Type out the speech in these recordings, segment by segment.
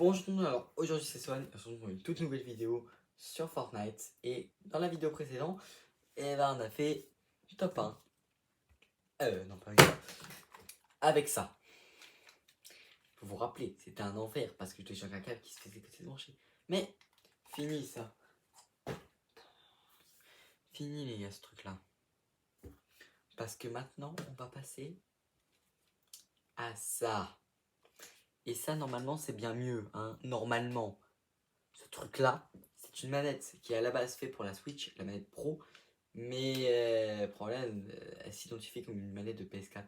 Bonjour tout le monde, alors aujourd'hui c'est Swan, on se retrouve pour une toute nouvelle vidéo sur Fortnite. Et dans la vidéo précédente, on a fait du top 1. Non pas avec ça. Avec ça. Faut vous rappeler, c'était un enfer parce que j'étais sur un câble qui se faisait péter le branché. Mais, fini ça. Fini les gars ce truc là. Parce que maintenant on va passer à ça. Et ça normalement c'est bien mieux, hein, normalement. Ce truc là, c'est une manette qui est à la base fait pour la Switch, la manette Pro. Mais problème, elle s'identifie comme une manette de PS4.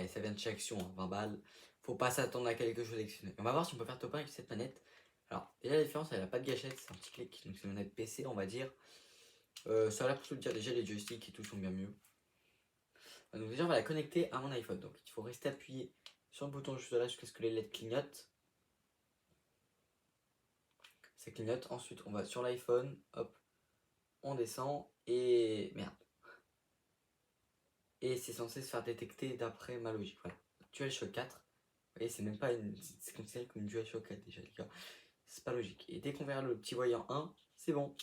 Ça vient de chez Action, hein, 20 balles. Faut pas s'attendre à quelque chose d'exceptionnel. On va voir si on peut faire top 1 avec cette manette. Alors, déjà la différence, elle n'a pas de gâchette, c'est un petit clic. Donc c'est une manette PC, on va dire. Ça a l'air plutôt de dire déjà les joysticks et tout sont bien mieux. Donc déjà on va la connecter à mon iPhone. Donc il faut rester appuyé sur le bouton juste là jusqu'à ce que les LED clignotent. Ça clignote. Ensuite on va sur l'iPhone, hop, on descend et merde. Et c'est censé se faire détecter d'après ma logique. Voilà. DualShock 4. Vous voyez, c'est même pas une. C'est considéré comme une DualShock 4 déjà, les gars. C'est pas logique. Et dès qu'on verra le petit voyant 1, c'est bon.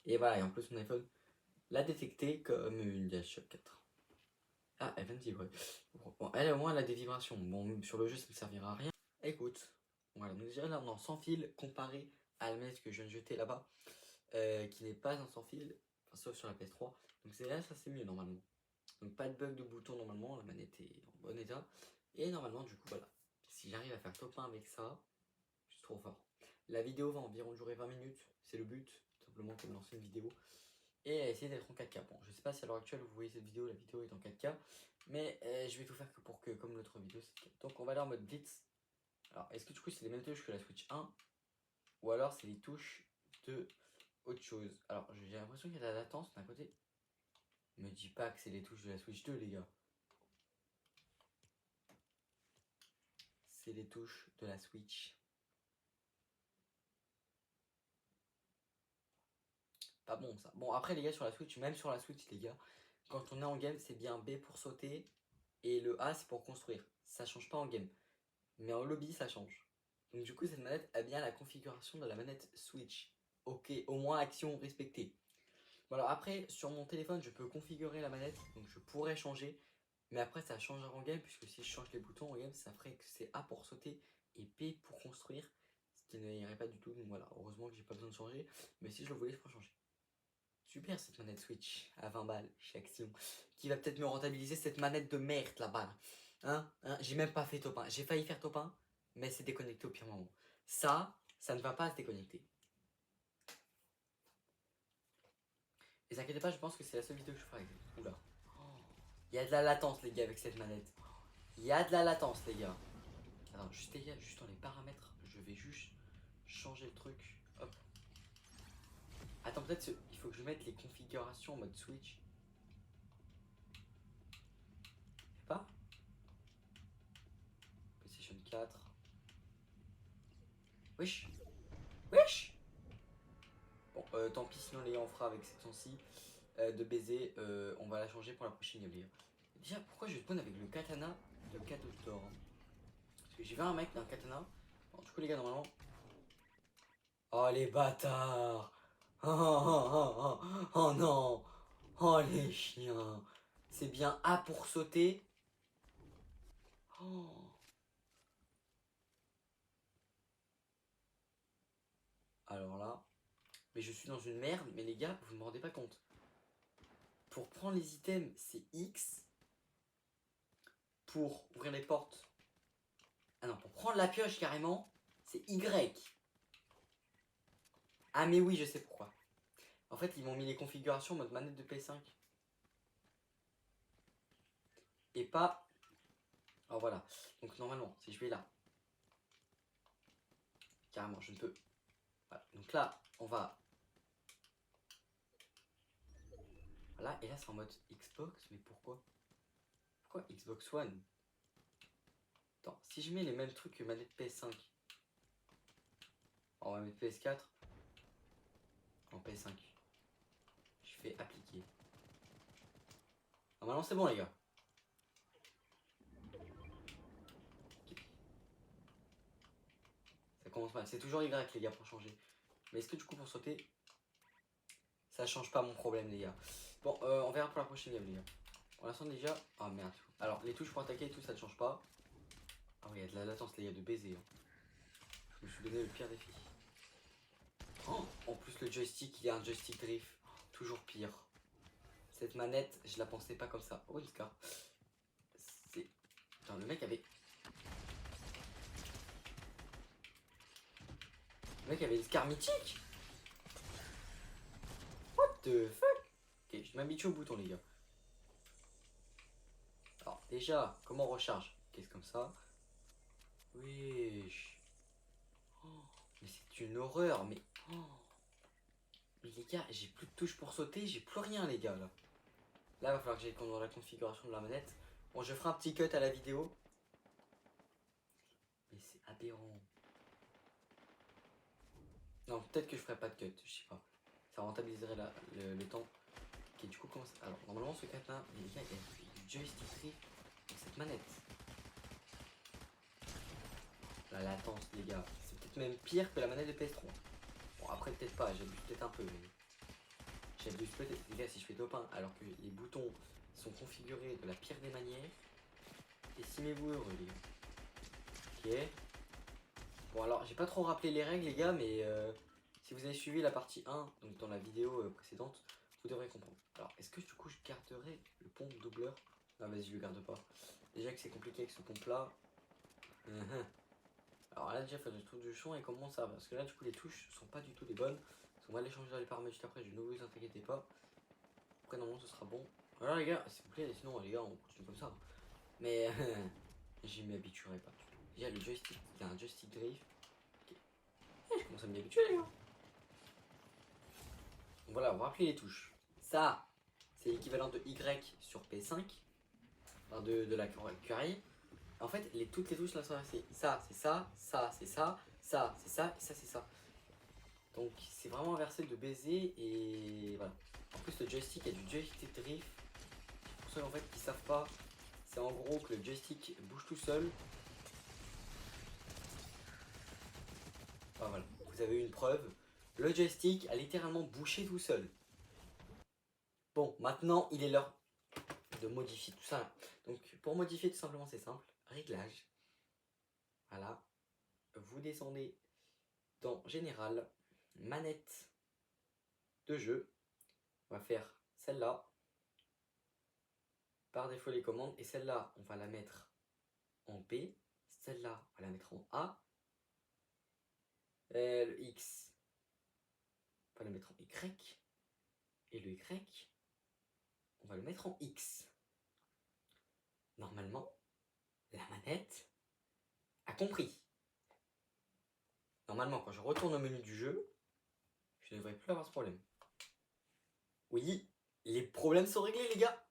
Et voilà, et en plus, mon iPhone l'a détecté comme une DualShock 4. Ah, elle vient de vibrer. Bon, elle, au moins, elle a des vibrations. Bon, sur le jeu, ça ne servira à rien. Écoute, voilà, nous déjà là, on est en sans fil comparé à la manette que je viens de jeter là-bas, qui n'est pas en sans fil, enfin, sauf sur la PS3. Donc, c'est là, ça c'est mieux normalement. Donc pas de bug de bouton normalement, la manette est en bon état. Et normalement du coup voilà, si j'arrive à faire top 1 avec ça, je suis trop fort. La vidéo va environ durer 20 minutes, c'est le but, simplement comme lancer une vidéo. Et essayer d'être en 4K. Bon, je sais pas si à l'heure actuelle vous voyez cette vidéo, la vidéo est en 4K. Mais je vais tout faire pour que, comme l'autre vidéo, c'est 4K. Donc on va aller en mode blitz. Alors est-ce que du coup c'est les mêmes touches que la Switch 1 ou alors c'est les touches de autre chose? Alors j'ai l'impression qu'il y a de la latence d'un côté. Me dis pas que c'est les touches de la Switch 2 les gars. C'est les touches de la Switch. Pas bon ça. Bon après les gars sur la Switch, même sur la Switch les gars, quand on est en game c'est bien B pour sauter et le A c'est pour construire. Ça change pas en game. Mais en lobby ça change. Donc du coup cette manette a bien la configuration de la manette Switch. Ok, au moins action respectée. Bon alors après sur mon téléphone je peux configurer la manette, donc je pourrais changer. Mais après ça changera en game puisque si je change les boutons en game ça ferait que c'est A pour sauter et B pour construire. Ce qui n'irait pas du tout, donc voilà, heureusement que j'ai pas besoin de changer. Mais si je le voulais je pourrais changer. Super cette manette Switch à 20 balles chez Action. Qui va peut-être me rentabiliser cette manette de merde là-bas. Hein, j'ai même pas fait top 1. J'ai failli faire top 1, mais c'est déconnecté au pire moment. Ça ne va pas se déconnecter. Et inquiétez pas, je pense que c'est la seule vidéo que je ferai avec. Oula. Il y a de la latence les gars avec cette manette. Il y a de la latence les gars. Alors juste les gars, juste dans les paramètres, je vais juste changer le truc. Hop. Attends, peut-être il faut que je mette les configurations en mode Switch. Pas PlayStation 4. Wesh. Wesh. Bon, tant pis, sinon les gars, on fera avec cette ci de baiser. On va la changer pour la prochaine game, les gars. Déjà, pourquoi je spawn avec le katana de Kadotor? Parce que j'ai vu un mec d'un katana. Bon, du coup, les gars, normalement. Oh, les bâtards! Oh, oh, oh, oh, oh non! Oh, les chiens! C'est bien A pour sauter. Oh. Alors là. Mais je suis dans une merde, mais les gars, vous ne me rendez pas compte. Pour prendre les items, c'est X. Pour ouvrir les portes. Ah non, pour prendre la pioche carrément, c'est Y. Ah mais oui, je sais pourquoi. En fait, ils m'ont mis les configurations en mode manette de PS5. Et pas... Alors voilà. Donc normalement, si je vais là. Carrément, je ne peux... Voilà. Donc là, on va... Voilà, et là c'est en mode Xbox, mais pourquoi? Pourquoi Xbox One? Attends, si je mets les mêmes trucs que manette PS5. On va mettre PS4. En PS5. Je fais appliquer. Normalement c'est bon les gars. commence mal. C'est toujours Y les gars pour changer. Mais est-ce que du coup pour sauter, ça change pas mon problème les gars. Bon, on verra pour la prochaine game les gars. Pour l'instant déjà... Ah merde. Alors les touches pour attaquer et tout ça ne change pas. Ah oui, il y a de la latence les gars de baiser. Hein. Je me suis donné le pire défi. Oh, en plus le joystick, il y a un joystick drift. Toujours pire. Cette manette, je la pensais pas comme ça. Oh, une scar. C'est... Putain, le mec avait... Le mec avait une scar mythique. What the fuck? Ok, je m'habitue au bouton les gars. Alors déjà, comment on recharge? Qu'est-ce comme ça? Wesh. Oh, mais c'est une horreur, mais... Oh. Mais les gars, j'ai plus de touches pour sauter, j'ai plus rien les gars là. Là, il va falloir que j'aille dans la configuration de la manette. Bon, je ferai un petit cut à la vidéo. Mais c'est aberrant. Non, peut-être que je ferai pas de cut, je sais pas. Ça rentabiliserait le temps. Ok, du coup, comment ça... Alors, normalement, ce cut là, les gars, il y a du joystick drift avec cette manette. La latence, les gars, c'est peut-être même pire que la manette de PS3. Bon, après, peut-être pas, j'abuse peut-être un peu, mais... J'abuse peut-être, les gars, si je fais top 1 alors que les boutons sont configurés de la pire des manières, estimez-vous heureux, les gars. Ok. Bon, alors, j'ai pas trop rappelé les règles, les gars, mais si vous avez suivi la partie 1, donc dans la vidéo précédente, vous devrez comprendre. Alors, est-ce que du coup, je garderai le pompe doubleur? Non, vas-y, je le garde pas. Déjà que c'est compliqué avec ce pompe-là. Alors là, déjà, il faut que je trouve du son et comment ça va. Parce que là, du coup, les touches sont pas du tout les bonnes. On va les changer dans les paramètres juste après, je ne vous inquiétez pas. Après, normalement, ce sera bon. Alors, les gars, s'il vous plaît, sinon, les gars, on continue comme ça. Mais j'y m'habituerai pas. Déjà, le joystick, il y a un joystick drift. Okay. Je commence à m'y habituer, les gars. Donc voilà, on va rappeler les touches. Ça, c'est l'équivalent de Y sur P5. Enfin, de la curie. En fait, toutes les touches là sont inversées. Ça, c'est ça, ça, c'est ça, ça, c'est ça, et ça, c'est ça. Donc c'est vraiment inversé de baiser et voilà. En plus le joystick, il y a du joystick drift. Pour ceux en fait qui savent pas, c'est en gros que le joystick bouge tout seul. Enfin voilà, vous avez eu une preuve. Le joystick a littéralement bougé tout seul. Bon, maintenant il est l'heure de modifier tout ça. Donc pour modifier tout simplement c'est simple. Réglage. Voilà. Vous descendez dans Général, manette de jeu. On va faire celle-là. Par défaut les commandes. Et celle-là, on va la mettre en B. Celle-là, on va la mettre en A. Le X, on va le mettre en Y. Et le Y, on va le mettre en X. Normalement, la manette a compris. Normalement, quand je retourne au menu du jeu, je ne devrais plus avoir ce problème. Oui, les problèmes sont réglés, les gars.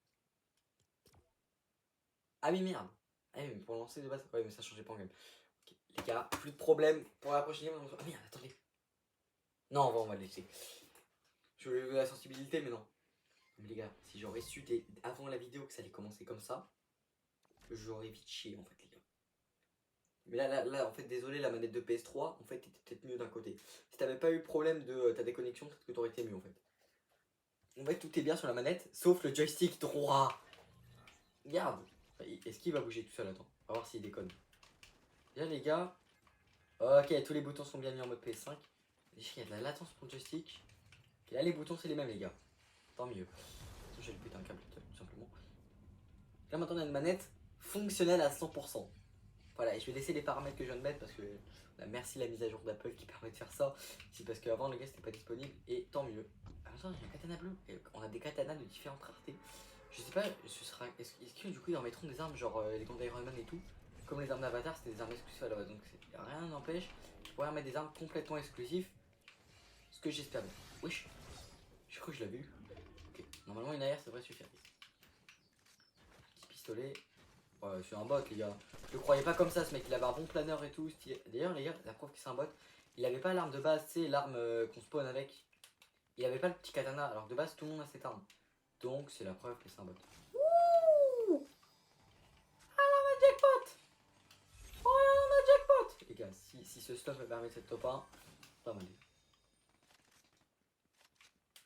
Ah mais merde. Ah mais pour lancer de base, ouais mais ça changeait pas en game. Okay. Les gars, plus de problème pour la prochaine game. Ah merde, attendez. Non, on va le laisser. Je voulais la sensibilité, mais non. Mais les gars, si j'aurais su avant la vidéo que ça allait commencer comme ça, j'aurais vite chié en fait, les gars. Mais là, en fait, désolé, la manette de PS3, en fait, était peut-être mieux d'un côté. Si t'avais pas eu le problème de ta déconnexion, peut-être que t'aurais été mieux en fait. En fait, tout est bien sur la manette, sauf le joystick droit. Regarde. Est-ce qu'il va bouger tout seul? Attends, on va voir s'il déconne. Déjà, les gars. Ok, tous les boutons sont bien mis en mode PS5. Déjà, il y a de la latence pour le joystick. Et là, les boutons, c'est les mêmes, les gars. Tant mieux. J'ai le putain de câble, tout simplement. Là, maintenant, on a une manette fonctionnelle à 100%. Voilà, et je vais laisser les paramètres que je viens de mettre parce que merci la mise à jour d'Apple qui permet de faire ça. C'est parce qu'avant, les gars, c'était pas disponible et tant mieux. Attends, j'ai un katana bleu. Et on a des katanas de différentes raretés. Je sais pas, est-ce que du coup, ils en mettront des armes genre les gants d'Iron Man et tout. Comme les armes d'Avatar, c'était des armes exclusives à la base. Donc rien n'empêche de pouvoir mettre des armes complètement exclusives. Ce que j'espère bien. Wesh, je crois que je l'ai vu. Ok, normalement, une AR, ça devrait suffire. Petit pistolet. Ouais, c'est un bot, les gars. Je le croyais pas comme ça, ce mec. Il avait un bon planeur et tout. D'ailleurs, les gars, la preuve que c'est un bot. Il avait pas l'arme de base, tu sais, l'arme qu'on spawn avec. Il avait pas le petit katana. Alors de base, tout le monde a cette arme. Donc, c'est la preuve que c'est un bot. Ouh! Ah là, on a jackpot! Oh là, on a jackpot! Les gars, si ce stun stuff me permet de faire top 1. Pas mal.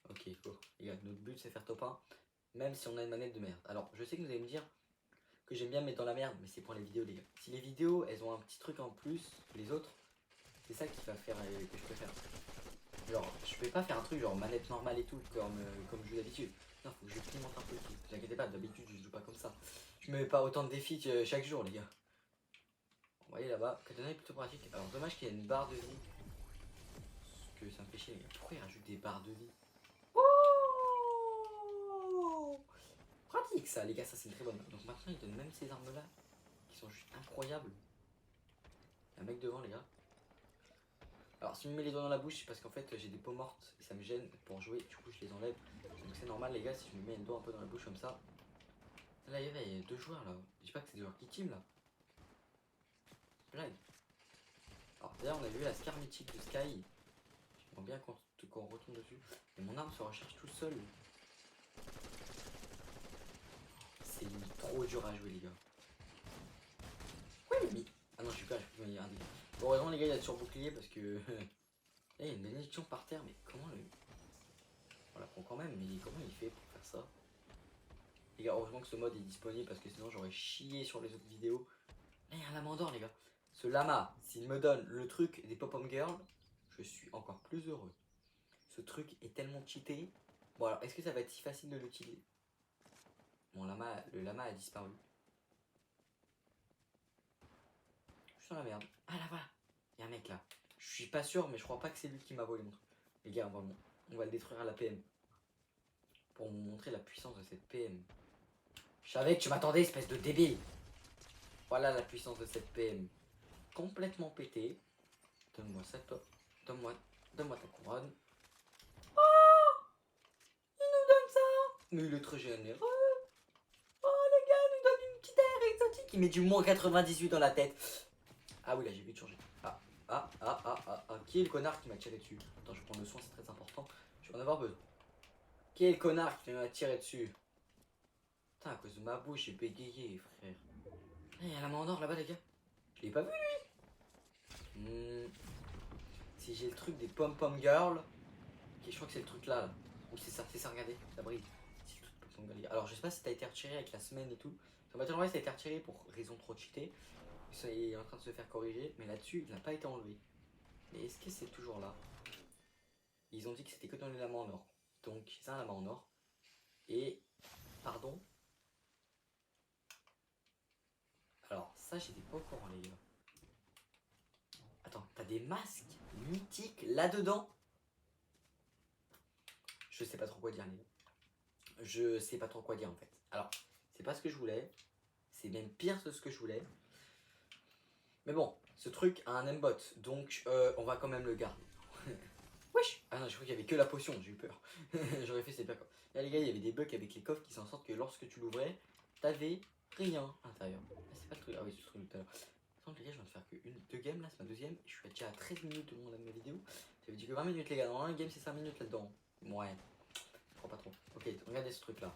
Ok, go. Les gars, notre but c'est faire top 1. Même si on a une manette de merde. Alors, je sais que vous allez me dire que j'aime bien me mettre dans la merde, mais c'est pour les vidéos, les gars. Si les vidéos, elles ont un petit truc en plus que les autres, c'est ça qui va faire que je préfère. Genre, je vais pas faire un truc genre manette normale et tout, comme je joue d'habitude. Non, faut que je pimente un peu. Ne vous inquiétez pas, d'habitude, je joue pas comme ça. Je me mets pas autant de défis chaque jour, les gars. Vous voyez là-bas, Katana est plutôt pratique. Alors, dommage qu'il y ait une barre de vie. Parce que ça me fait chier, les gars. Pourquoi il rajoute des barres de vie? Oh, pratique ça, les gars, ça c'est une très bonne. Donc maintenant, il donne même ces armes-là, qui sont juste incroyables. Il y a un mec devant, les gars. Alors, si je me mets les doigts dans la bouche, c'est parce qu'en fait, j'ai des peaux mortes et ça me gêne pour jouer. Du coup, je les enlève. Donc, c'est normal, les gars, si je me mets les doigts un peu dans la bouche comme ça. Là, il y a 2 joueurs là. Je dis pas que c'est des joueurs qui team là. Blague. Alors, d'ailleurs, on a vu la scar mythique de Sky. J'aimerais bien qu'on retourne dessus. Mais mon arme se recharge tout seul. C'est trop dur à jouer, les gars. Ouais, mais. Ah non, je suis pas, je peux un dégât. Bon, heureusement, les gars, il y a sur bouclier parce que. Là, il y a une bénédiction par terre, mais comment le. On la prend quand même, mais comment il fait pour faire ça? Les gars, heureusement que ce mode est disponible parce que sinon j'aurais chié sur les autres vidéos. Là, il y a un lama d'or, les gars. Ce lama, s'il me donne le truc des pop-up girls, je suis encore plus heureux. Ce truc est tellement cheaté. Bon, alors, est-ce que ça va être si facile de l'utiliser? Bon, le lama a disparu. Je suis dans la merde. Ah là, voilà. Il y a un mec là. Je suis pas sûr, mais je crois pas que c'est lui qui m'a volé mon truc. Les gars, on va le détruire à la PM. Pour vous montrer la puissance de cette PM. Je savais que tu m'attendais, espèce de débile. Voilà la puissance de cette PM. Complètement pété. Donne-moi ça, toi. Donne-moi ta couronne. Oh, il nous donne ça. Mais il est très généreux. Oh les gars, il nous donne une petite air exotique. Il met du moins 98 dans la tête. Ah oui, là j'ai vite changé. Qui est le connard qui m'a tiré dessus? Attends, je vais prendre le soin, c'est très important. Je vais en avoir besoin. Qui est le connard qui m'a tiré dessus? Putain, à cause de ma bouche, j'ai bégayé, frère. Il y a la main en or là-bas, les gars. Je l'ai pas vu, lui. Si j'ai le truc des pom-pom girls. Ok, je crois que c'est le truc là. Ou c'est ça, regardez, ça brille. C'est le truc pom-pom girl. Alors, je sais pas si t'as été retiré avec la semaine et tout. Ça va tellement ça a été retiré pour raison trop cheatée. Ça est en train de se faire corriger. Mais là-dessus, il n'a pas été enlevé. Mais est-ce que c'est toujours là? Ils ont dit que c'était que dans les lamas en or. Donc, c'est un lama en or. Et, pardon. Alors, ça, j'étais pas au courant, les gars. Attends, t'as des masques mythiques là-dedans? Je sais pas trop quoi dire, les gars. Je sais pas trop quoi dire, en fait. Alors, c'est pas ce que je voulais. C'est même pire que ce que je voulais. Mais bon, ce truc a un aimbot. Donc, on va quand même le garder. Wesh! Ah non, je crois qu'il y avait que la potion, j'ai eu peur. J'aurais fait c'est pas quoi. Là, les gars, il y avait des bugs avec les coffres qui sont en sorte que lorsque tu l'ouvrais, t'avais rien à l'intérieur. Ah, c'est pas le truc. Ah oui, c'est ce truc tout à l'heure. Les gars, je viens de faire que 2 games là, c'est ma deuxième. Et je suis déjà à 13 minutes au long de ma vidéo. J'avais dit que 20 minutes, les gars. Dans un game, c'est 5 minutes là-dedans. Ouais, je crois pas trop. Ok, regardez ce truc là.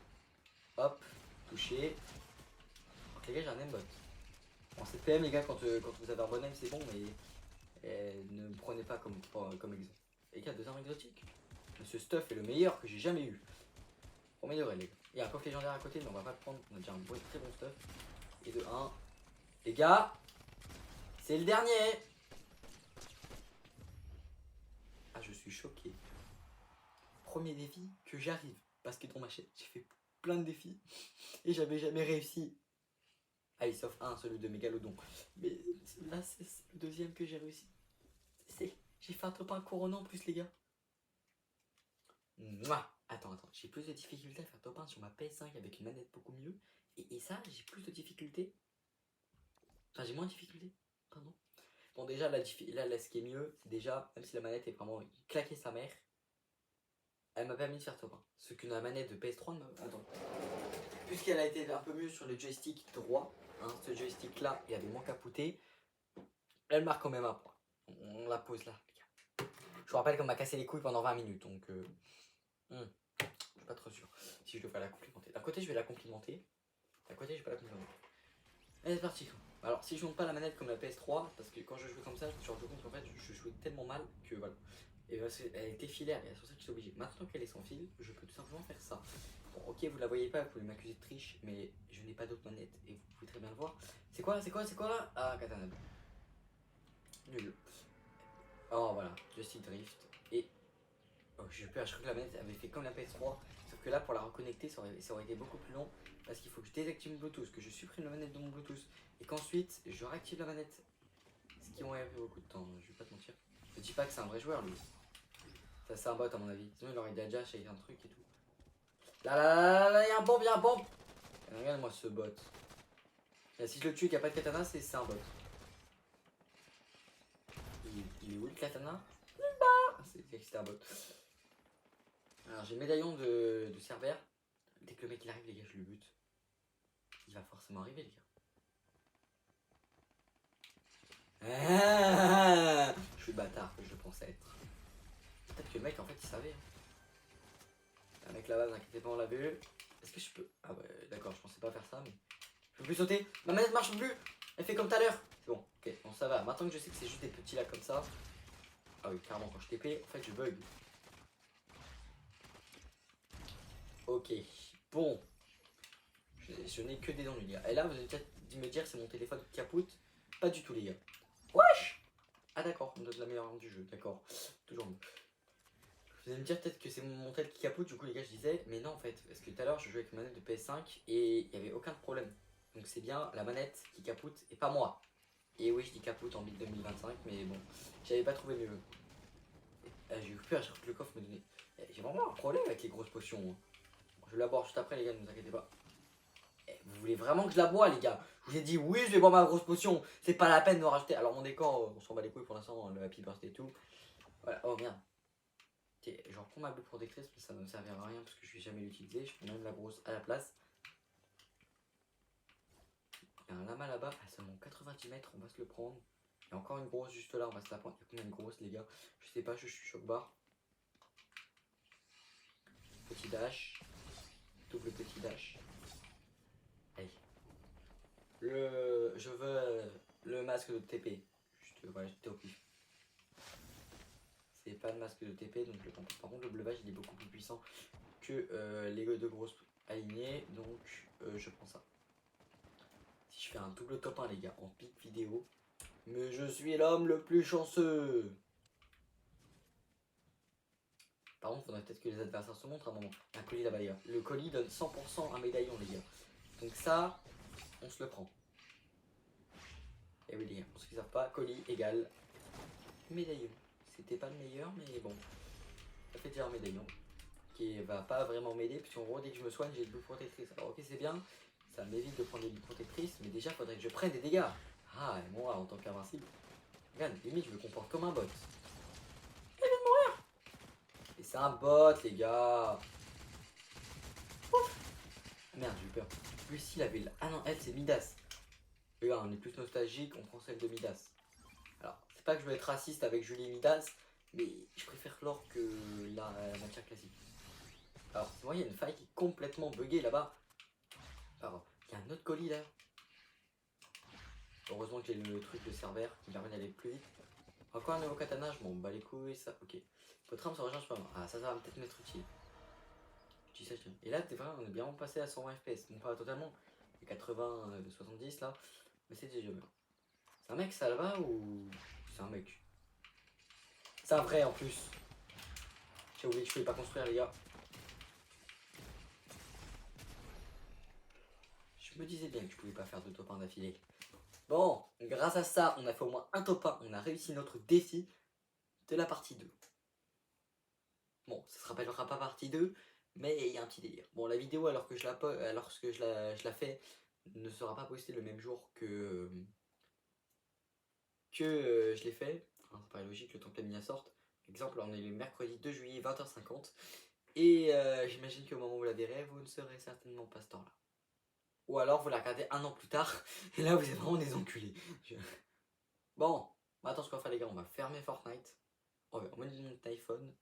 Hop, touché. Donc, les gars, j'ai un aimbot. Bon, c'est PM, les gars, quand vous avez un bon aim, c'est bon, mais ne me prenez pas comme exemple. Les gars, 2 armes exotiques. Ce stuff est le meilleur que j'ai jamais eu. Premier degré, les gars. Il y a un coffre légendaire à côté, mais on va pas le prendre. On a déjà un très bon stuff. Et de 1. Les gars, c'est le dernier. Ah, je suis choqué. Premier défi que j'arrive. Parce que dans ma chaîne, j'ai fait plein de défis. Et j'avais jamais réussi. Allez, sauf un, celui de Mégalodon. Mais là, c'est le deuxième que j'ai réussi. J'ai fait un top 1 couronnant en plus, les gars. Mouah. Attends, j'ai plus de difficultés à faire top 1 sur ma PS5 avec une manette beaucoup mieux. Et ça, j'ai plus de difficultés. Enfin, j'ai moins de difficultés. Pardon. Bon, déjà, là, ce qui est mieux, c'est déjà, même si la manette est vraiment claquée sa mère, elle m'a permis de faire top 1. Ce que la manette de PS3 ne m'a. Attends. Puisqu'elle a été un peu mieux sur le joystick droit, hein, ce joystick là, il avait moins capoté, elle marque quand même un point. On la pose là, les gars. Je vous rappelle qu'on m'a cassé les couilles pendant 20 minutes, donc. Je suis pas trop sûr si je devrais la complimenter. D'un côté, je vais la complimenter. D'un côté, je vais pas la complimenter. Allez, c'est parti. Alors si je monte pas la manette comme la PS3, parce que quand je jouais comme ça, je me suis rendu compte qu'en fait je jouais tellement mal que voilà. Et parce qu'elle était filaire, et c'est pour ça que j'étais obligé. Maintenant qu'elle est sans fil, je peux tout simplement faire ça. Bon, ok, vous la voyez pas, vous pouvez m'accuser de triche, mais je n'ai pas d'autre manette, et vous pouvez très bien le voir. C'est quoi, c'est quoi, c'est quoi? Ah, katana. Nul. Oh voilà, Justy Drift. Et oh, je crois que la manette avait fait comme la PS3, sauf que là pour la reconnecter ça aurait été beaucoup plus long parce qu'il faut que je désactive mon Bluetooth, que je supprime la manette de mon Bluetooth et qu'ensuite je réactive la manette. Ce qui m'aurait pris beaucoup de temps, je vais pas te mentir. Je dis pas que c'est un vrai joueur lui. Ça c'est un bot à mon avis, sinon il aurait déjà avec un truc et tout. Là là là là, y'a un bomb, y'a un bomb. Regarde-moi ce bot. Et si je le tue et qu'il n'y a pas de katana, c'est un bot. Il est où le katana? C'était un bot. Alors j'ai le médaillon de Cerbère. Dès que le mec il arrive les gars je le bute. Il va forcément arriver les gars. Ah, je suis le bâtard que je pensais être. Peut-être que le mec en fait il savait. Un mec là-bas, n'inquiétez pas on l'a vu. Est-ce que je peux... Ah ouais d'accord je pensais pas faire ça mais... Je peux plus sauter. Ma manette marche plus. Elle fait comme tout à l'heure. C'est bon, ok, bon ça va. Maintenant que je sais que c'est juste des petits là comme ça. Ah oui carrément quand je TP, en fait je bug. Ok, bon. Je n'ai que des ennuis les gars. Et là vous allez peut-être me dire c'est mon téléphone qui capote. Pas du tout les gars. Wesh. Ah d'accord, on me donne la meilleure arme du jeu, d'accord. Toujours mieux. Vous allez me dire peut-être que c'est mon tel qui capote, du coup les gars je disais, mais non en fait, parce que tout à l'heure je jouais avec une manette de PS5 et il n'y avait aucun problème. Donc c'est bien la manette qui capote et pas moi. Et oui je dis capote en 2025 mais bon, j'avais pas trouvé mieux. J'ai eu peur, j'ai cru que le coffre me donnait. J'ai vraiment un problème avec les grosses potions. Hein. Je vais la boire juste après les gars, ne vous inquiétez pas. Vous voulez vraiment que je la bois les gars? Je vous ai dit oui je vais boire ma grosse potion, c'est pas la peine de me rajouter. Alors mon décor, on s'en bat les couilles pour l'instant, le happy birthday et tout. Voilà, oh merde. Ok, je reprends ma bulle protectrice, mais ça ne me servira à rien parce que je vais jamais l'utiliser. Je prends même la grosse à la place. Il y a un lama là-bas, à seulement 90 mètres, on va se le prendre. Il y a encore une grosse juste là, on va se la prendre. Il y a combien de grosses les gars? Je sais pas, je suis choc barre. Petit dash. Double petit dash. Allez. Je veux le masque de TP. Juste, voilà, j'étais au pif. C'est pas le masque de TP, donc je le prends pas. Par contre, le bleuvage il est beaucoup plus puissant que les deux grosses alignées, donc je prends ça. Si je fais un double top 1 les gars, en pic vidéo, mais je suis l'homme le plus chanceux. Par contre, il faudrait peut-être que les adversaires se montrent à un moment. Un colis là-bas les gars. Le colis donne 100% un médaillon les gars. Donc ça, on se le prend. Et oui les gars, pour ceux qui ne savent pas, colis égale médaillon. C'était pas le meilleur, mais bon. Ça fait déjà un médaillon. Qui va pas vraiment m'aider, puisqu'en gros, dès que je me soigne, j'ai une bulle protectrice. Alors ok, c'est bien, ça m'évite de prendre des bulles protectrices, mais déjà, faudrait que je prenne des dégâts. Ah, et moi, en tant qu'invincible, regarde, limite, je me comporte comme un bot. Et c'est un bot, les gars. Ouf. Merde, j'ai eu peur. Lui, il avait... Ah non, elle, c'est Midas. Regarde, on est plus nostalgique, on prend celle de Midas. Alors, c'est pas que je veux être raciste avec Julie et Midas, mais je préfère l'or que la matière classique. Alors, c'est vrai, il y a une faille qui est complètement buggée là-bas. Alors, il y a un autre colis là. Heureusement que j'ai le truc de serveur qui permet d'aller plus vite. Encore un nouveau katana, je m'en bats les couilles, ça, ok. Votre arme se recharge pas. Ah, ça va peut-être m'être utile. Je dis ça, je dis. Et là, t'es vrai, on est bien passé à 120 FPS. Bon, pas totalement. Les 80, 70 là. Mais c'est déjà bien. C'est un mec ça là-bas ou. C'est un mec? C'est un vrai en plus. J'ai oublié que je pouvais pas construire, les gars. Je me disais bien que je pouvais pas faire de top 1 d'affilée. Bon, grâce à ça, on a fait au moins un top 1. On a réussi notre défi de la partie 2. Bon, ça se rappellera pas partie 2, mais il y a un petit délire. Bon, la vidéo, alors que je la fais, ne sera pas postée le même jour que je l'ai fait. Hein, ça paraît logique, le temps que la mini sorte. Exemple, on est le mercredi 2 juillet, 20h50. Et j'imagine qu'au moment où vous la verrez, vous ne serez certainement pas ce temps-là. Ou alors vous la regardez un an plus tard, et là vous êtes vraiment des enculés. Bon, attends ce qu'on va faire les gars, on va fermer Fortnite. On va mettre notre iPhone.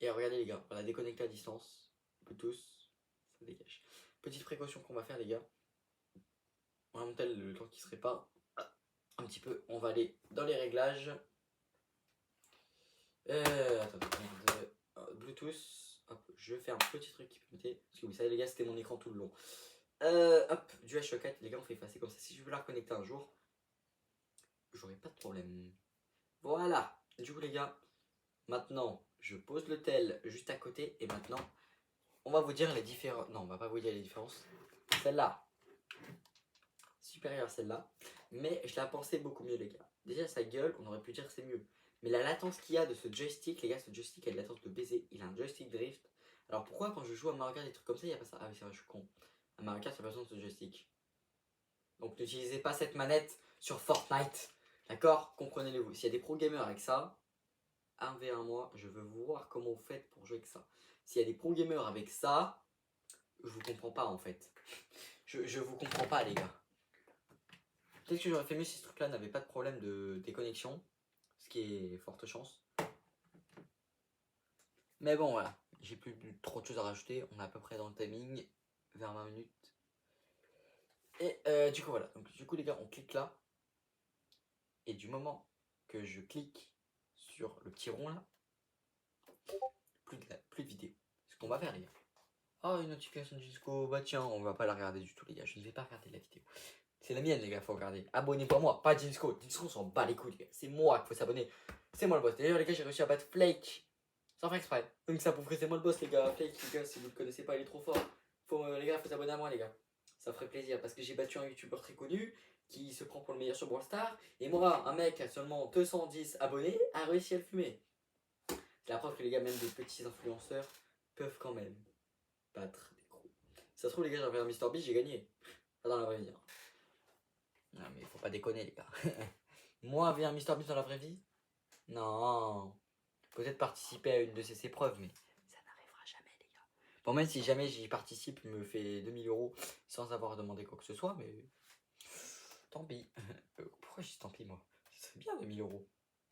Et regardez les gars, on va la déconnecter à distance. Bluetooth, ça dégage. Petite précaution qu'on va faire les gars. On va monter le temps qui se répare un petit peu. On va aller dans les réglages. Bluetooth. Hop, je vais faire un petit truc qui peut noter. Parce que vous savez, les gars, c'était mon écran tout le long. Hop, du H4, les gars, on fait effacer comme ça. Si je veux la reconnecter un jour, j'aurai pas de problème. Voilà. Du coup, les gars, maintenant, je pose le tel juste à côté. Et maintenant, on va vous dire les différences. Non, on va pas vous dire les différences. Celle-là, supérieure à celle-là. Mais je la pensais beaucoup mieux, les gars. Déjà, sa gueule, on aurait pu dire c'est mieux. Mais la latence qu'il y a de ce joystick, les gars, ce joystick a une latence de baiser. Il a un joystick drift. Alors pourquoi quand je joue à Mario Kart des trucs comme ça, il n'y a pas ça? Ah oui, c'est vrai, je suis con. À Mario Kart, il n'y a pas besoin de ce joystick. Donc n'utilisez pas cette manette sur Fortnite. D'accord? Comprenez-le-vous. S'il y a des pro gamers avec ça, 1v1 moi, je veux voir comment vous faites pour jouer avec ça. S'il y a des pro gamers avec ça, je vous comprends pas en fait. Je vous comprends pas, les gars. Peut-être que j'aurais fait mieux si ce truc-là n'avait pas de problème de déconnexion. Ce qui est forte chance. Mais bon, voilà. J'ai plus trop de choses à rajouter. On est à peu près dans le timing. Vers 20 minutes. Et du coup, voilà. Donc, du coup, les gars, on clique là. Et du moment que je clique sur le petit rond là, plus de vidéo. Ce qu'on va faire, les gars. Oh, une notification de Disco. Bah tiens, on va pas la regarder du tout, les gars. Je ne vais pas regarder la vidéo. C'est la mienne, les gars, faut regarder. Abonnez-vous à moi, pas Jinsco. Jinsco, on s'en bat les couilles, les gars. C'est moi qu'il faut s'abonner. C'est moi le boss. D'ailleurs, les gars, j'ai réussi à battre Flake sans faire exprès. Donc, ça prouve que c'est moi le boss, les gars. Flake, les gars, si vous le connaissez pas, il est trop fort. Les gars, faut s'abonner à moi, les gars. Ça ferait plaisir parce que j'ai battu un youtubeur très connu qui se prend pour le meilleur sur Brawl Stars. Et moi, un mec à seulement 210 abonnés, a réussi à le fumer. C'est la preuve que les gars, même des petits influenceurs, peuvent quand même battre des gros. Ça se trouve, les gars, j'avais un Mr. Beast, j'ai gagné. Pas dans la vraie vie. Hein. Non mais faut pas déconner les gars. Moi avec un Mister Beast dans la vraie vie? Non. Peut-être participer à une de ces épreuves, mais ça n'arrivera jamais les gars. Bon même si jamais j'y participe, il me fait 2000 € sans avoir demandé quoi que ce soit, mais tant pis. Pourquoi je dis tant pis moi? C'est bien 2000 €.